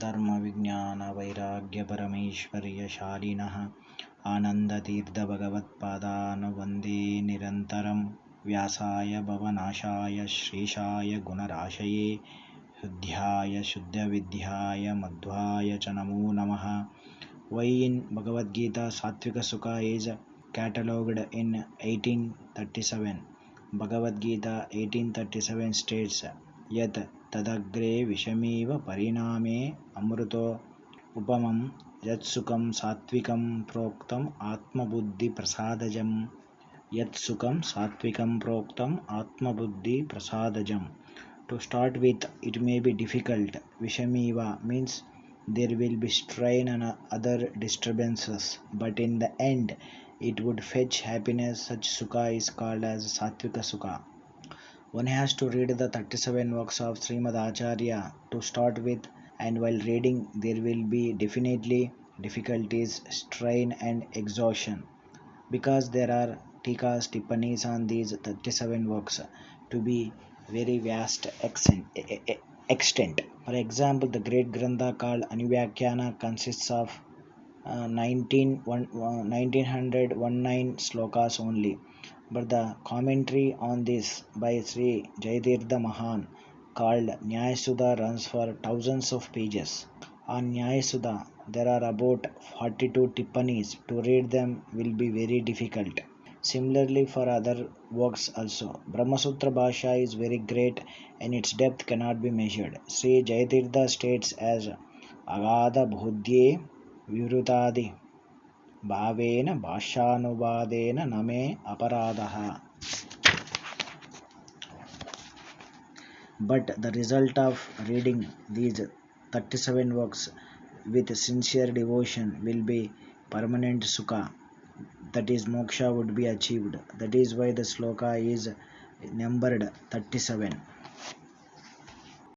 ಧರ್ಮ ವಿಜ್ಞಾನ ವೈರಾಗ್ಯ ಪರಮೈಶ್ವರ್ಯ ಶಾಲಿನಃ ಆನಂದತೀರ್ಥ ಭಗವತ್ಪಾದಾನ್ ವಂದೇ ನಿರಂತರಂ ವ್ಯಾಸಾಯ ಭವನಾಶಾಯ ಶ್ರೀಶಾಯ ಗುಣರಾಶಯೇ ಹೃದ್ಯಾಯ ಶುದ್ಧವಿದ್ಯಾಯ ಮಧ್ವಾಯ ಚ ನಮೋ ನಮಃ. Why in Bhagavad Gita Satvika Sukha is catalogued in 1837. Bhagavad Gita 1837 states Yat tadagre vishamiva pariname amruto upamam yat sukam satvikam proktam atma buddhi prasadajam. Yat sukam satvikam proktam atma buddhi prasadajam. To start with, it may be difficult. Vishamiva means there will be strain and other disturbances, but in the end it would fetch happiness. Such sukha is called as Satvika Sukha. One has to read the 37 works of Srimad Acharya to start with, and while reading there will be definitely difficulties, strain and exhaustion, because there are tikas, tippanis on these 37 works to be very vast extent. For example, the great Grantha called Anuvyakhyana consists of 1919 slokas only, but the commentary on this by Sri Jayatirtha Mahan called Nyayasudha runs for thousands of pages. On Nyayasudha there are about 42 tippanis. To read them will be very difficult. Similarly for other works also. Brahmasutra Bhashya is very great and its depth cannot be measured. Sri Jayatirtha states as Agada Bhodhye Vivrutadi Bhavena Bhashyanuvadena Name Aparadaha. But the result of reading these 37 works with sincere devotion will be permanent sukha, that is moksha would be achieved. That is why the sloka is numbered 37.